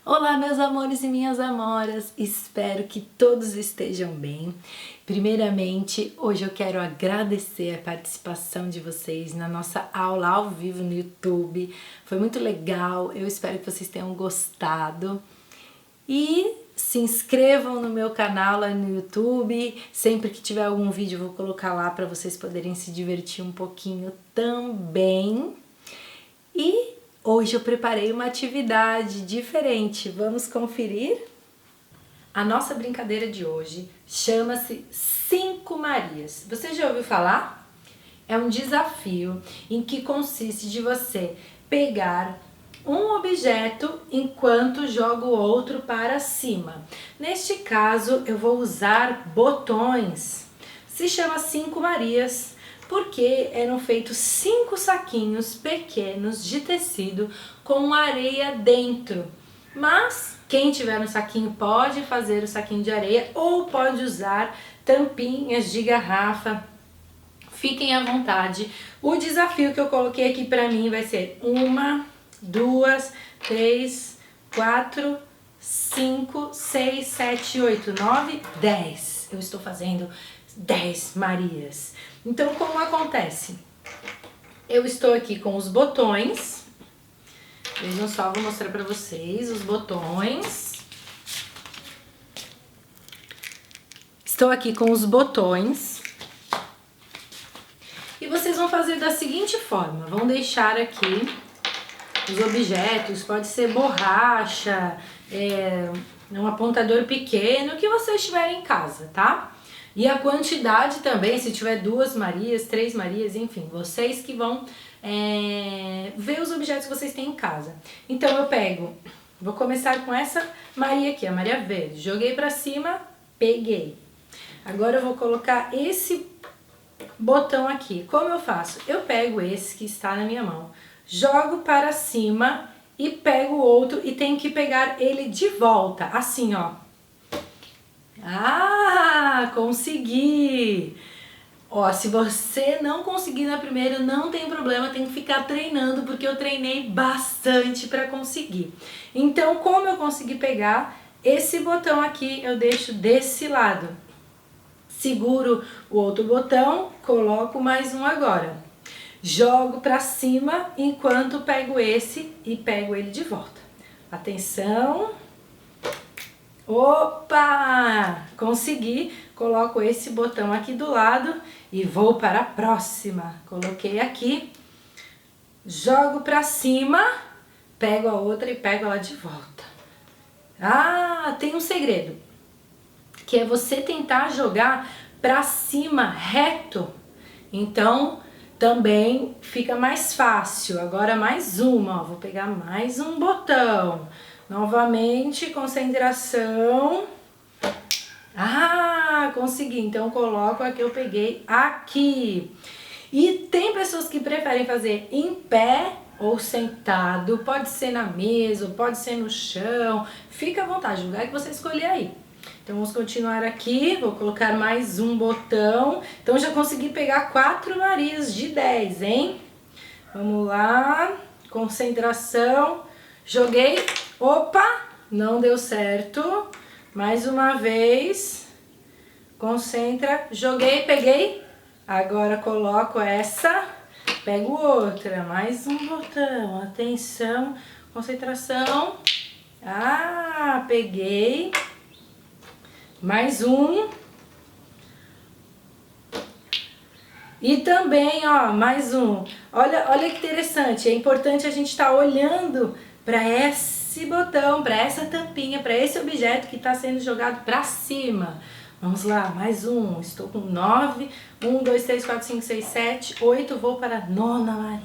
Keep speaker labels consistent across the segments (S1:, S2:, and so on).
S1: Olá, meus amores e minhas amoras, espero que todos estejam bem. Primeiramente, hoje eu quero agradecer a participação de vocês na nossa aula ao vivo no YouTube. Foi muito legal, eu espero que vocês tenham gostado. E se inscrevam no meu canal lá no YouTube, sempre que tiver algum vídeo eu vou colocar lá para vocês poderem se divertir um pouquinho também. E hoje eu preparei uma atividade diferente, vamos conferir? A nossa brincadeira de hoje chama-se 5 Marias. Você já ouviu falar? É um desafio em que consiste de você pegar um objeto enquanto joga o outro para cima. Neste caso, eu vou usar botões. Se chama 5 Marias porque eram feitos 5 saquinhos pequenos de tecido com areia dentro. Mas quem tiver no saquinho pode fazer o saquinho de areia ou pode usar tampinhas de garrafa. Fiquem à vontade. O desafio que eu coloquei aqui para mim vai ser 1, 2, 3, 4, 5, 6, 7, 8, 9, 10. Eu estou fazendo 10 Marias. Então, como acontece? Eu estou aqui com os botões. Vejam só, vou mostrar para vocês os botões. Estou aqui com os botões. E vocês vão fazer da seguinte forma. Vão deixar aqui os objetos, pode ser borracha, um apontador pequeno, o que vocês tiverem em casa, tá? E a quantidade também, se tiver 2 Marias, 3 Marias, enfim, vocês que vão ver os objetos que vocês têm em casa. Então eu pego, vou começar com essa Maria aqui, a Maria Verde. Joguei pra cima, peguei. Agora eu vou colocar esse botão aqui. Como eu faço? Eu pego esse que está na minha mão, jogo para cima e pego o outro e tenho que pegar ele de volta, assim, ó. Ah, consegui! Ó, se você não conseguir na primeira, não tem problema, tem que ficar treinando, porque eu treinei bastante para conseguir. Então, como eu consegui pegar, esse botão aqui eu deixo desse lado. Seguro o outro botão, coloco mais um agora. Jogo para cima enquanto pego esse e pego ele de volta. Atenção! Opa! Consegui! Coloco esse botão aqui do lado e vou para a próxima. Coloquei aqui, jogo para cima, pego a outra e pego ela de volta. Ah, tem um segredo, que é você tentar jogar para cima reto. Então, também fica mais fácil. Agora mais uma, ó. Vou pegar mais um botão. Novamente, concentração. Ah, consegui. Então, coloco aqui, eu peguei aqui. E tem pessoas que preferem fazer em pé ou sentado. Pode ser na mesa, pode ser no chão. Fica à vontade, o lugar que você escolher aí. Então, vamos continuar aqui. Vou colocar mais um botão. Então, já consegui pegar 4 Marias de 10, hein? Vamos lá. Concentração. Joguei. Opa! Não deu certo. Mais uma vez. Concentra. Joguei, peguei. Agora, coloco essa. Pego outra. Mais um botão. Atenção. Concentração. Ah, peguei. Mais um. E também, ó, mais um. Olha que interessante. É importante a gente estar olhando para esse botão, para essa tampinha, para esse objeto que está sendo jogado para cima. Vamos lá, mais um. Estou com 9. 1, 2, 3, 4, 5, 6, 7, 8. Vou para a 9ª Maria.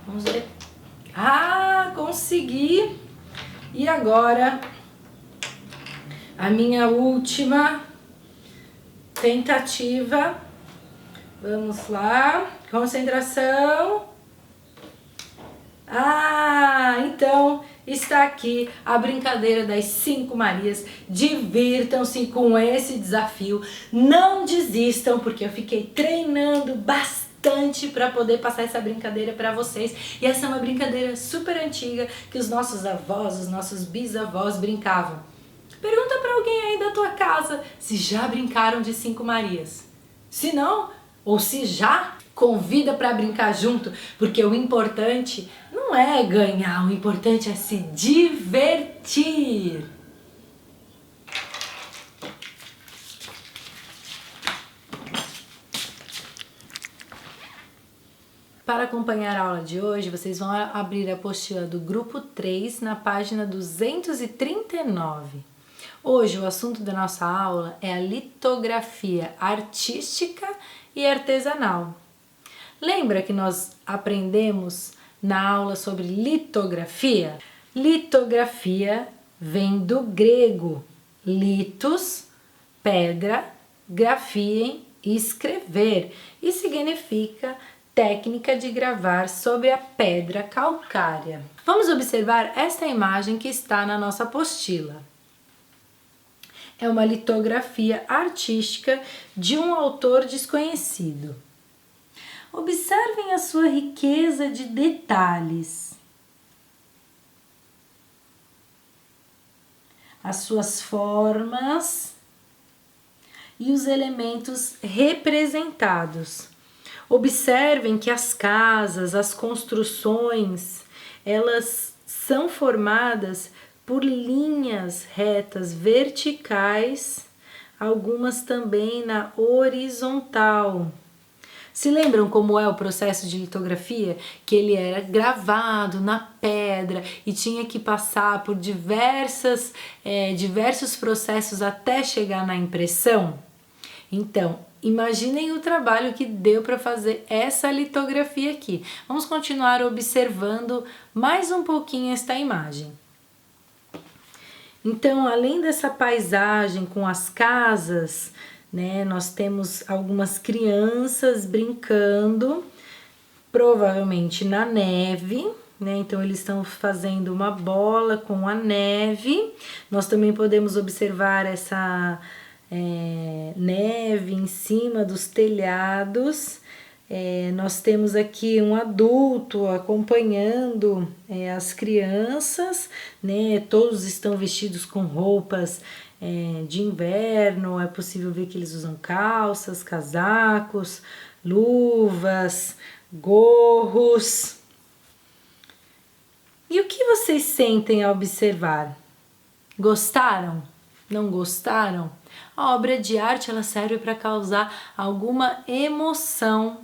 S1: Vamos ver. Ah, consegui. E agora, a minha última tentativa. Vamos lá. Concentração. Ah, então está aqui a brincadeira das 5 Marias. Divirtam-se com esse desafio. Não desistam, porque eu fiquei treinando bastante instante para poder passar essa brincadeira para vocês. E essa é uma brincadeira super antiga que os nossos avós, os nossos bisavós brincavam. Pergunta para alguém aí da tua casa se já brincaram de 5 Marias. Se não, ou se já, convida para brincar junto, porque o importante não é ganhar, o importante é se divertir. Para acompanhar a aula de hoje, vocês vão abrir a apostila do grupo 3 na página 239. Hoje o assunto da nossa aula é a litografia artística e artesanal. Lembra que nós aprendemos na aula sobre litografia? Litografia vem do grego litos, pedra, grafiem, escrever, e significa técnica de gravar sobre a pedra calcária. Vamos observar esta imagem que está na nossa apostila. É uma litografia artística de um autor desconhecido. Observem a sua riqueza de detalhes, as suas formas e os elementos representados. Observem que as casas, as construções, elas são formadas por linhas retas verticais, algumas também na horizontal. Se lembram como é o processo de litografia? Que ele era gravado na pedra e tinha que passar por diversos processos até chegar na impressão? Então, imaginem o trabalho que deu para fazer essa litografia aqui. Vamos continuar observando mais um pouquinho esta imagem. Então, além dessa paisagem com as casas, né, nós temos algumas crianças brincando, provavelmente na neve, né? Então eles estão fazendo uma bola com a neve. Nós também podemos observar essa neve em cima dos telhados. Nós temos aqui um adulto acompanhando as crianças, né? Todos estão vestidos com roupas de inverno. É possível ver que eles usam calças, casacos, luvas, gorros. E o que vocês sentem ao observar? Gostaram? Não gostaram? A obra de arte ela serve para causar alguma emoção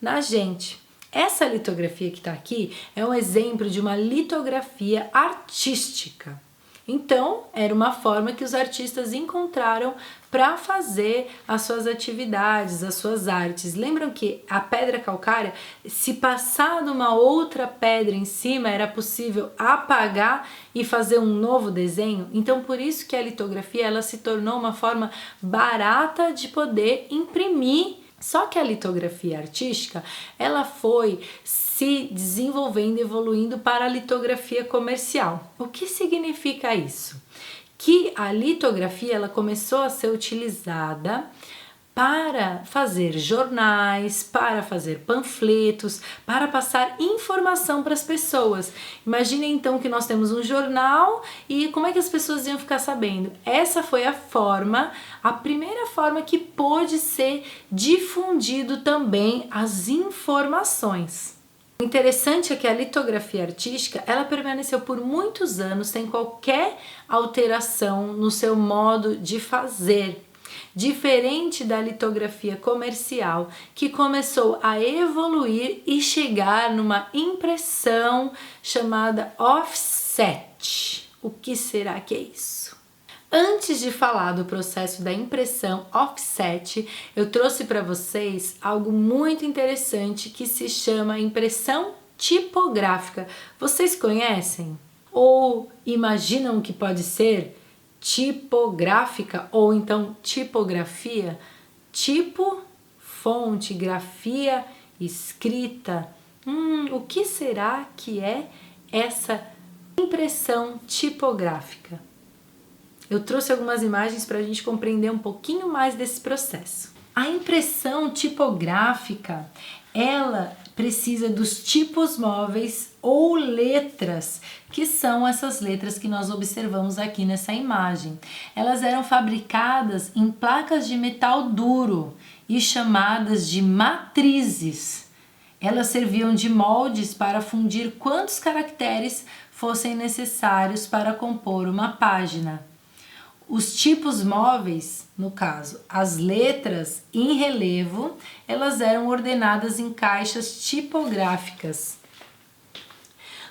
S1: na gente. Essa litografia que está aqui é um exemplo de uma litografia artística. Então, era uma forma que os artistas encontraram para fazer as suas atividades, as suas artes. Lembram que a pedra calcária, se passar numa outra pedra em cima, era possível apagar e fazer um novo desenho? Então, por isso que a litografia ela se tornou uma forma barata de poder imprimir. Só que a litografia artística, ela foi se desenvolvendo, evoluindo para a litografia comercial. O que significa isso? Que a litografia ela começou a ser utilizada para fazer jornais, para fazer panfletos, para passar informação para as pessoas. Imaginem então que nós temos um jornal e como é que as pessoas iam ficar sabendo? Essa foi a primeira forma que pôde ser difundido também as informações. O interessante é que a litografia artística, ela permaneceu por muitos anos sem qualquer alteração no seu modo de fazer. Diferente da litografia comercial, que começou a evoluir e chegar numa impressão chamada offset. O que será que é isso? Antes de falar do processo da impressão offset, eu trouxe para vocês algo muito interessante que se chama impressão tipográfica. Vocês conhecem? Ou imaginam que pode ser? Tipográfica ou então tipografia, tipo, fonte, grafia, escrita. O que será que é essa impressão tipográfica? Eu trouxe algumas imagens para a gente compreender um pouquinho mais desse processo. A impressão tipográfica ela precisa dos tipos móveis ou letras, que são essas letras que nós observamos aqui nessa imagem. Elas eram fabricadas em placas de metal duro e chamadas de matrizes. Elas serviam de moldes para fundir quantos caracteres fossem necessários para compor uma página. Os tipos móveis, no caso, as letras em relevo, elas eram ordenadas em caixas tipográficas.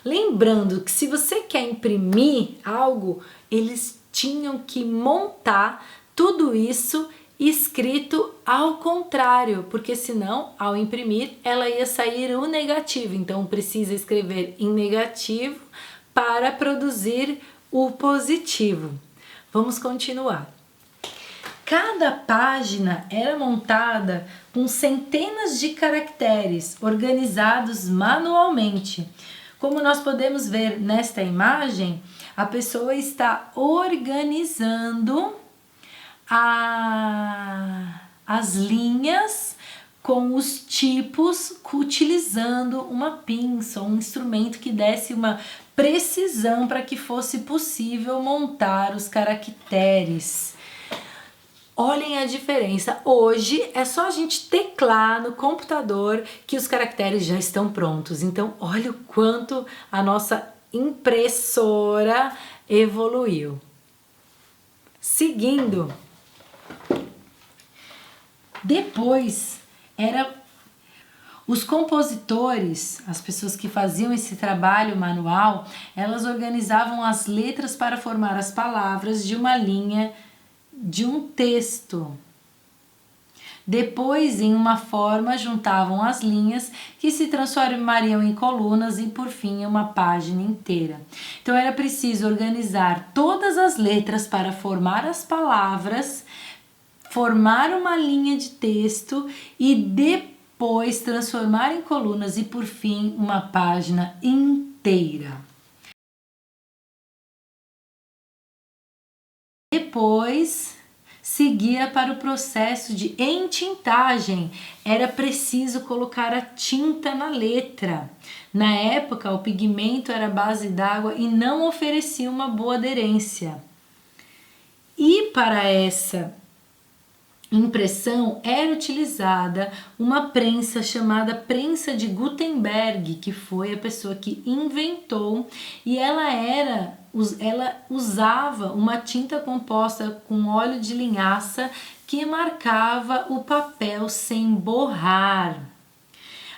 S1: Lembrando que se você quer imprimir algo, eles tinham que montar tudo isso escrito ao contrário, porque senão, ao imprimir, ela ia sair o negativo. Então, precisa escrever em negativo para produzir o positivo. Vamos continuar. Cada página era montada com centenas de caracteres organizados manualmente. Como nós podemos ver nesta imagem, a pessoa está organizando as linhas com os tipos, utilizando uma pinça, um instrumento que desse uma precisão para que fosse possível montar os caracteres. Olhem a diferença. Hoje é só a gente teclar no computador que os caracteres já estão prontos. Então, olha o quanto a nossa impressora evoluiu. Seguindo, depois os compositores, as pessoas que faziam esse trabalho manual, elas organizavam as letras para formar as palavras de uma linha de um texto. Depois, em uma forma, juntavam as linhas que se transformariam em colunas e, por fim, em uma página inteira. Então, era preciso organizar todas as letras para formar as palavras, formar uma linha de texto e depois transformar em colunas e, por fim, uma página inteira. Depois, seguia para o processo de entintagem. Era preciso colocar a tinta na letra. Na época, o pigmento era base d'água e não oferecia uma boa aderência. E para essa impressão era utilizada uma prensa chamada prensa de Gutenberg, que foi a pessoa que inventou, e ela usava uma tinta composta com óleo de linhaça que marcava o papel sem borrar.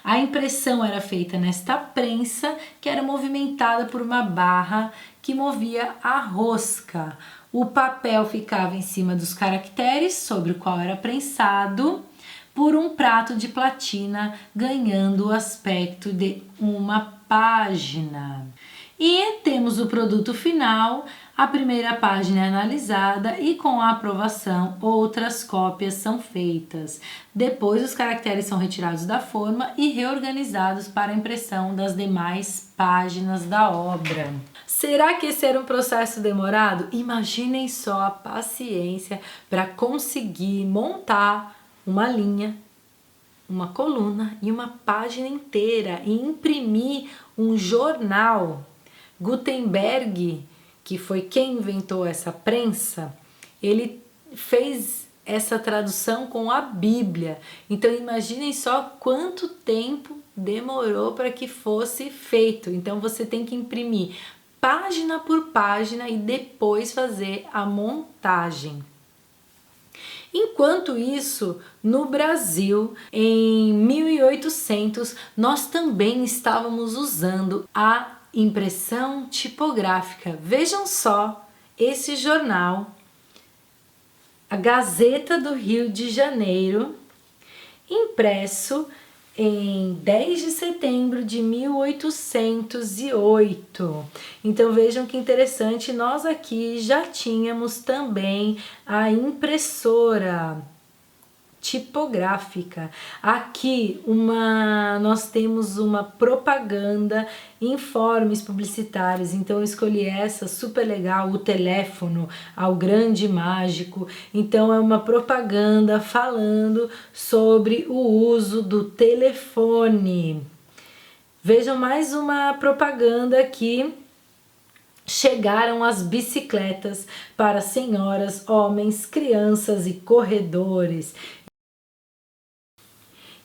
S1: A impressão era feita nesta prensa, que era movimentada por uma barra que movia a rosca. O papel ficava em cima dos caracteres sobre o qual era prensado por um prato de platina, ganhando o aspecto de uma página. E temos o produto final. A primeira página é analisada e, com a aprovação, outras cópias são feitas. Depois, os caracteres são retirados da forma e reorganizados para a impressão das demais páginas da obra. Será que esse era um processo demorado? Imaginem só a paciência para conseguir montar uma linha, uma coluna e uma página inteira e imprimir um jornal. Gutenberg, que foi quem inventou essa prensa, ele fez essa tradução com a Bíblia. Então imaginem só quanto tempo demorou para que fosse feito. Então você tem que imprimir página por página e depois fazer a montagem. Enquanto isso, no Brasil, em 1800, nós também estávamos usando a impressão tipográfica. Vejam só esse jornal, a Gazeta do Rio de Janeiro, impresso em 10 de setembro de 1808. Então vejam que interessante, nós aqui já tínhamos também a impressora tipográfica. Aqui nós temos uma propaganda em informes publicitários, então eu escolhi essa, super legal, o teléfono ao grande mágico. Então é uma propaganda falando sobre o uso do telefone. Vejam mais uma propaganda aqui. Chegaram as bicicletas para senhoras, homens, crianças e corredores.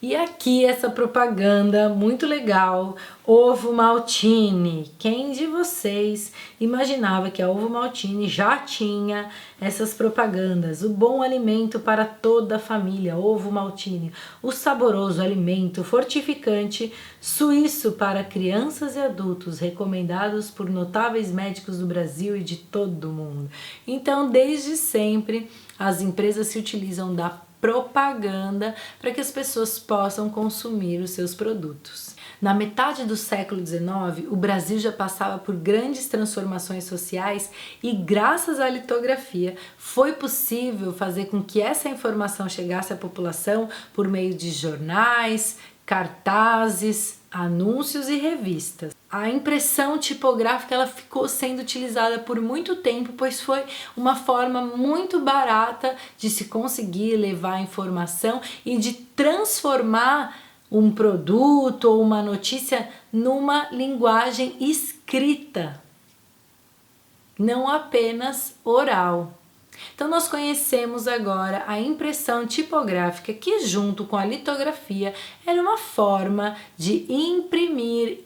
S1: E aqui essa propaganda muito legal, Ovo Maltine. Quem de vocês imaginava que a Ovo Maltine já tinha essas propagandas? O bom alimento para toda a família, Ovo Maltine. O saboroso alimento fortificante suíço para crianças e adultos, recomendados por notáveis médicos do Brasil e de todo o mundo. Então, desde sempre, as empresas se utilizam da propaganda para que as pessoas possam consumir os seus produtos. Na metade do século XIX, o Brasil já passava por grandes transformações sociais e, graças à litografia, foi possível fazer com que essa informação chegasse à população por meio de jornais, cartazes, anúncios e revistas. A impressão tipográfica ela ficou sendo utilizada por muito tempo, pois foi uma forma muito barata de se conseguir levar a informação e de transformar um produto ou uma notícia numa linguagem escrita, não apenas oral. Então nós conhecemos agora a impressão tipográfica, que junto com a litografia era uma forma de imprimir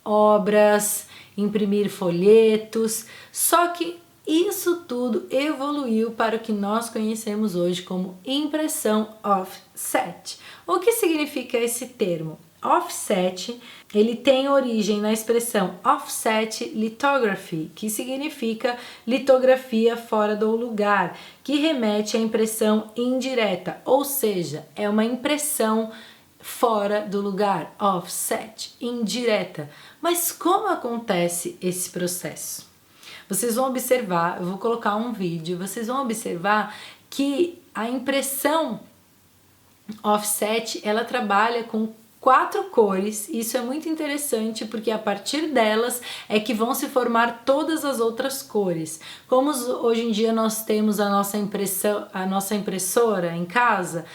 S1: obras, imprimir folhetos, só que isso tudo evoluiu para o que nós conhecemos hoje como impressão offset. O que significa esse termo? Offset, ele tem origem na expressão offset lithography, que significa litografia fora do lugar, que remete à impressão indireta, ou seja, é uma impressão fora do lugar, offset, indireta. Mas como acontece esse processo? Vocês vão observar, eu vou colocar um vídeo, vocês vão observar que a impressão offset, ela trabalha com 4 cores. Isso é muito interessante porque a partir delas é que vão se formar todas as outras cores. Como hoje em dia nós temos a nossa impressora em casa,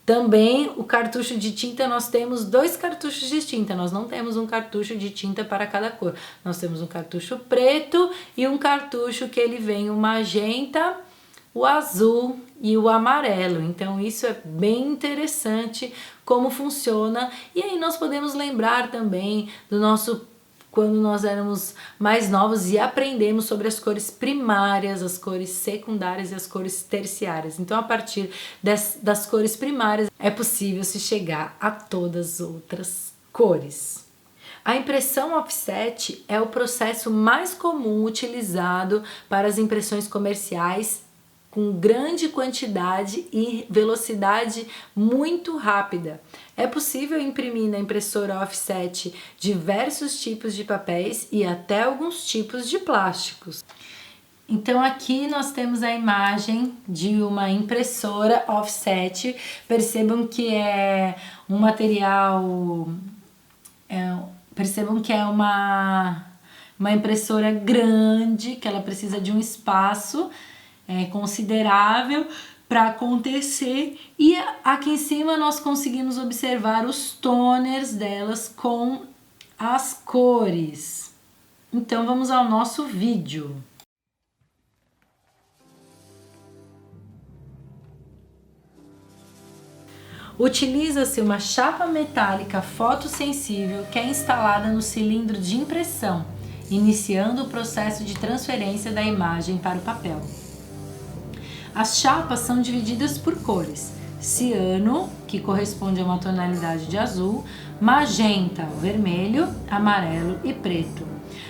S1: também o cartucho de tinta, nós temos 2 cartuchos de tinta, nós não temos um cartucho de tinta para cada cor. Nós temos um cartucho preto e um cartucho que ele vem o magenta, o azul e o amarelo. Então isso é bem interessante como funciona. E aí nós podemos lembrar também do nosso quando nós éramos mais novos e aprendemos sobre as cores primárias, as cores secundárias e as cores terciárias. Então, a partir das cores primárias, é possível se chegar a todas as outras cores. A impressão offset é o processo mais comum utilizado para as impressões comerciais com grande quantidade e velocidade muito rápida. É possível imprimir na impressora offset diversos tipos de papéis e até alguns tipos de plásticos. Então aqui nós temos a imagem de uma impressora offset. Percebam que é um material, percebam que é uma impressora grande, que ela precisa de um espaço considerável para acontecer, e aqui em cima nós conseguimos observar os toners delas com as cores. Então vamos ao nosso vídeo. Utiliza-se uma chapa metálica fotossensível que é instalada no cilindro de impressão, iniciando o processo de transferência da imagem para o papel. As chapas são divididas por cores: ciano, que corresponde a uma tonalidade de azul, magenta, vermelho, amarelo e preto.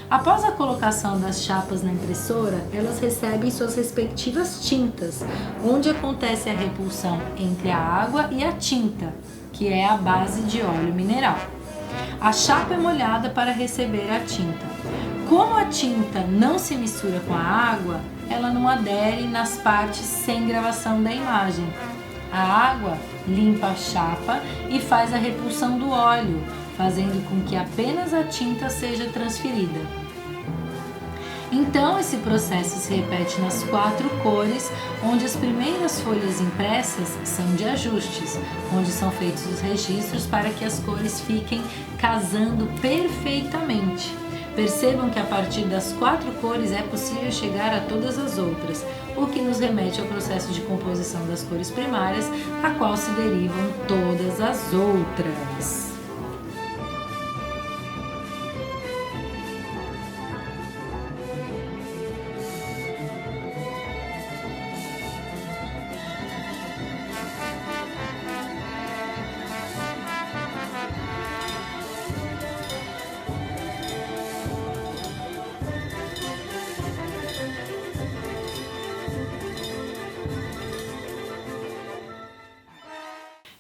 S1: Após a colocação das chapas na impressora, elas recebem suas respectivas tintas, onde acontece a repulsão entre a água e a tinta, que é a base de óleo mineral. A chapa é molhada para receber a tinta. Como a tinta não se mistura com a água, ela não adere nas partes sem gravação da imagem. A água limpa a chapa e faz a repulsão do óleo, fazendo com que apenas a tinta seja transferida. Então, esse processo se repete nas 4 cores, onde as primeiras folhas impressas são de ajustes, onde são feitos os registros para que as cores fiquem casando perfeitamente. Percebam que a partir das 4 cores é possível chegar a todas as outras, o que nos remete ao processo de composição das cores primárias, a qual se derivam todas as outras.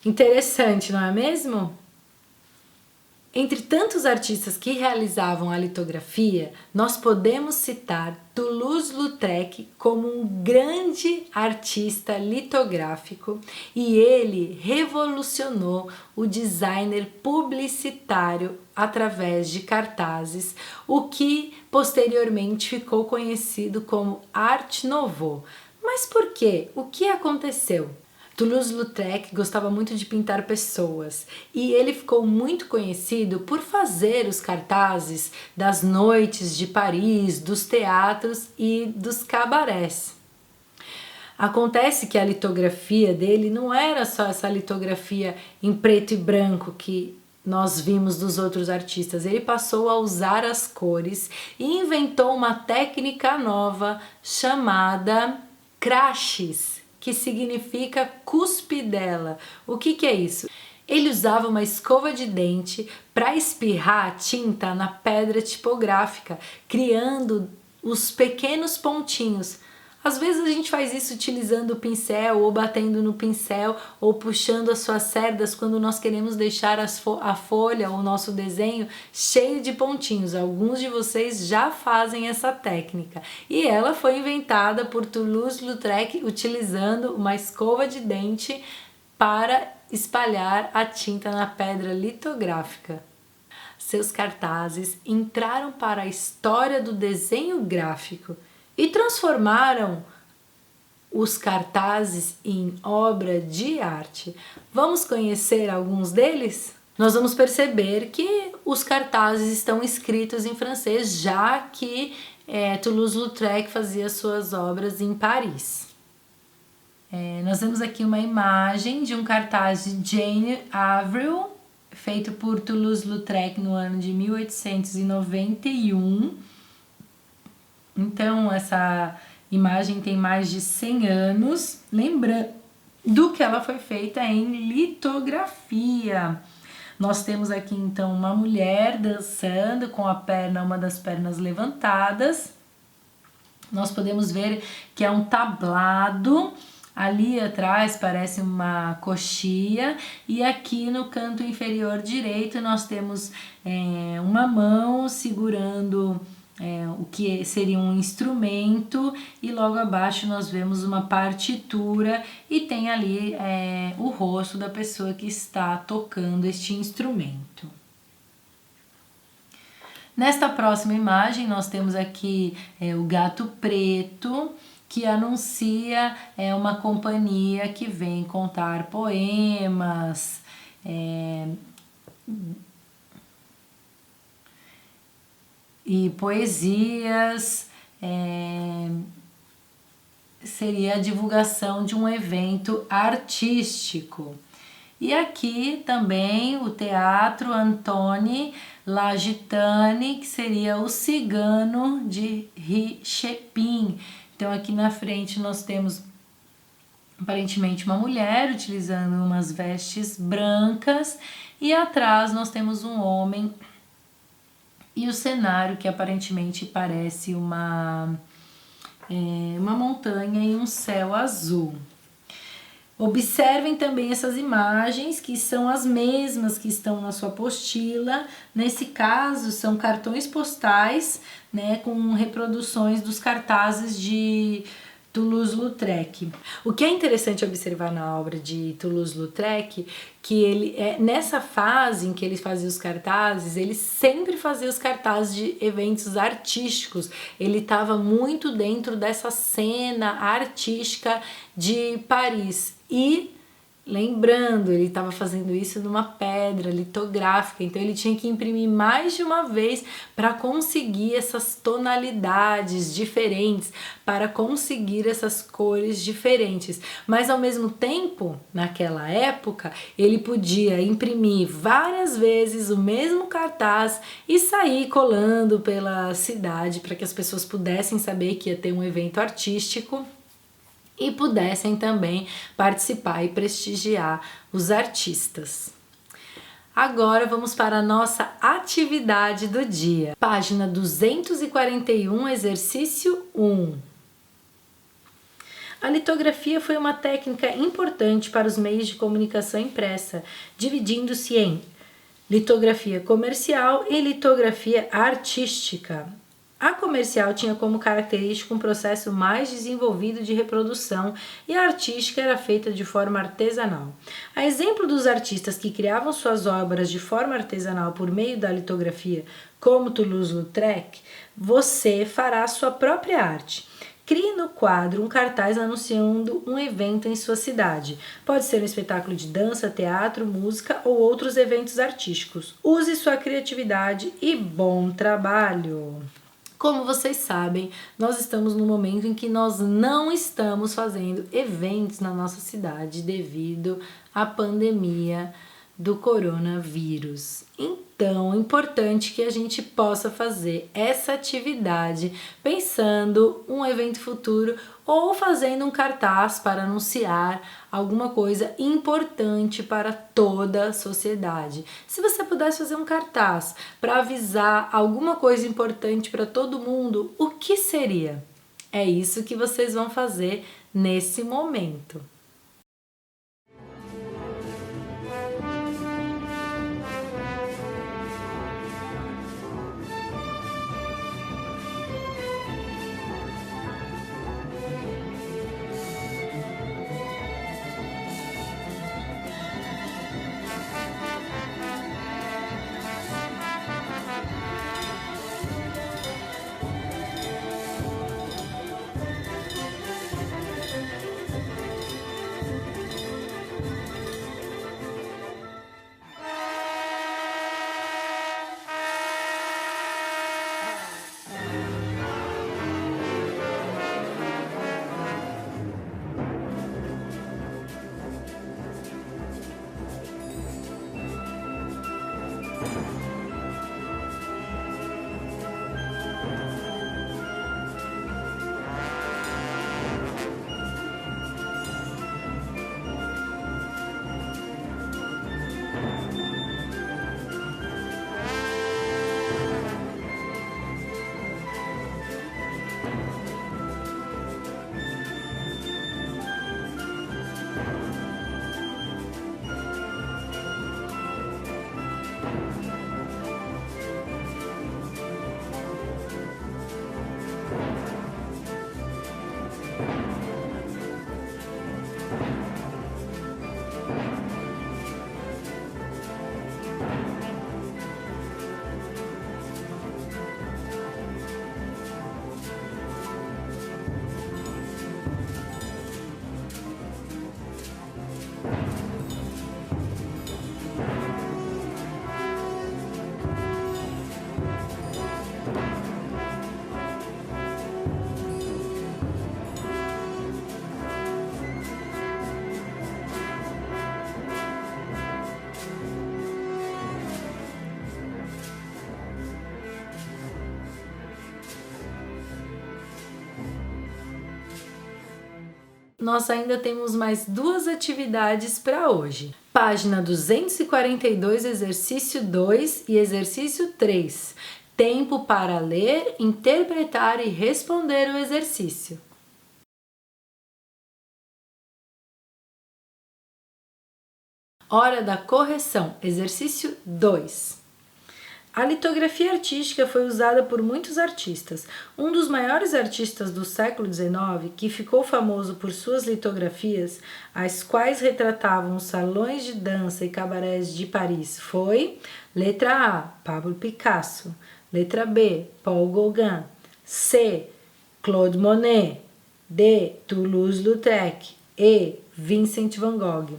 S1: Interessante, não é mesmo? Entre tantos artistas que realizavam a litografia, nós podemos citar Toulouse-Lautrec como um grande artista litográfico, e ele revolucionou o designer publicitário através de cartazes, o que posteriormente ficou conhecido como Art Nouveau. Mas por quê? O que aconteceu? Toulouse-Lautrec gostava muito de pintar pessoas e ele ficou muito conhecido por fazer os cartazes das noites de Paris, dos teatros e dos cabarés. Acontece que a litografia dele não era só essa litografia em preto e branco que nós vimos dos outros artistas. Ele passou a usar as cores e inventou uma técnica nova chamada crashes, que significa cuspidela. O que é isso? Ele usava uma escova de dente para espirrar tinta na pedra tipográfica, criando os pequenos pontinhos. Às vezes a gente faz isso utilizando o pincel, ou batendo no pincel, ou puxando as suas cerdas quando nós queremos deixar a folha, o nosso desenho, cheio de pontinhos. Alguns de vocês já fazem essa técnica. E ela foi inventada por Toulouse-Lautrec utilizando uma escova de dente para espalhar a tinta na pedra litográfica. Seus cartazes entraram para a história do desenho gráfico e transformaram os cartazes em obra de arte. Vamos conhecer alguns deles? Nós vamos perceber que os cartazes estão escritos em francês, já que Toulouse-Lautrec fazia suas obras em Paris. Nós vemos aqui uma imagem de um cartaz de Jane Avril, feito por Toulouse-Lautrec no ano de 1891. Então, essa imagem tem mais de 100 anos, lembrando que ela foi feita em litografia. Nós temos aqui, então, uma mulher dançando com uma das pernas levantadas. Nós podemos ver que é um tablado. Ali atrás parece uma coxia, e aqui no canto inferior direito nós temos uma mão segurando o que seria um instrumento, e logo abaixo nós vemos uma partitura e tem ali o rosto da pessoa que está tocando este instrumento. Nesta próxima imagem nós temos aqui o Gato Preto, que anuncia uma companhia que vem contar poemas, e poesias. Seria a divulgação de um evento artístico. E aqui também o Teatro Antoni Lagitani, que seria o Cigano de Richepin. Então aqui na frente nós temos aparentemente uma mulher utilizando umas vestes brancas, e atrás nós temos um homem, e o cenário que aparentemente parece uma montanha e um céu azul. Observem também essas imagens, que são as mesmas que estão na sua apostila. Nesse caso, são cartões postais, né, com reproduções dos cartazes de Toulouse-Lautrec. O que é interessante observar na obra de Toulouse-Lautrec, que ele nessa fase em que ele fazia os cartazes, ele sempre fazia os cartazes de eventos artísticos. Ele estava muito dentro dessa cena artística de Paris. E lembrando, ele estava fazendo isso numa pedra litográfica, então ele tinha que imprimir mais de uma vez para conseguir essas tonalidades diferentes, para conseguir essas cores diferentes. Mas ao mesmo tempo, naquela época, ele podia imprimir várias vezes o mesmo cartaz e sair colando pela cidade para que as pessoas pudessem saber que ia ter um evento artístico e pudessem também participar e prestigiar os artistas. Agora vamos para a nossa atividade do dia. Página 241, exercício 1. A litografia foi uma técnica importante para os meios de comunicação impressa, dividindo-se em litografia comercial e litografia artística. A comercial tinha como característica um processo mais desenvolvido de reprodução e a artística era feita de forma artesanal. A exemplo dos artistas que criavam suas obras de forma artesanal por meio da litografia, como Toulouse-Lautrec, você fará sua própria arte. Crie no quadro um cartaz anunciando um evento em sua cidade. Pode ser um espetáculo de dança, teatro, música ou outros eventos artísticos. Use sua criatividade e bom trabalho! Como vocês sabem, nós estamos no momento em que nós não estamos fazendo eventos na nossa cidade devido à pandemia do coronavírus. Então, é importante que a gente possa fazer essa atividade pensando um evento futuro ou fazendo um cartaz para anunciar alguma coisa importante para toda a sociedade. Se você pudesse fazer um cartaz para avisar alguma coisa importante para todo mundo, o que seria? É isso que vocês vão fazer nesse momento. Nós ainda temos mais duas atividades para hoje. Página 242, exercício 2 e exercício 3. Tempo para ler, interpretar e responder o exercício. Hora da correção, exercício 2. A litografia artística foi usada por muitos artistas. Um dos maiores artistas do século XIX, que ficou famoso por suas litografias, as quais retratavam os salões de dança e cabarés de Paris, foi: letra A, Pablo Picasso, letra B, Paul Gauguin, C, Claude Monet, D, Toulouse-Lautrec, E, Vincent van Gogh.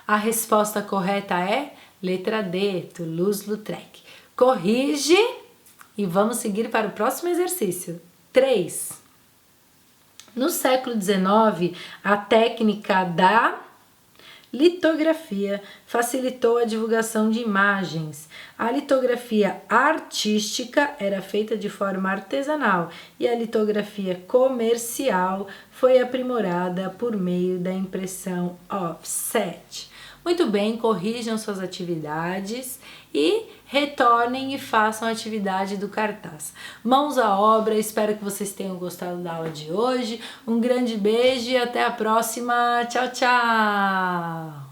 S1: A resposta correta é letra D, Toulouse-Lautrec. Corrige e vamos seguir para o próximo exercício. 3. No século XIX, a técnica da litografia facilitou a divulgação de imagens. A litografia artística era feita de forma artesanal e a litografia comercial foi aprimorada por meio da impressão offset. Muito bem, corrijam suas atividades e retornem e façam a atividade do cartaz. Mãos à obra, espero que vocês tenham gostado da aula de hoje. Um grande beijo e até a próxima. Tchau, tchau!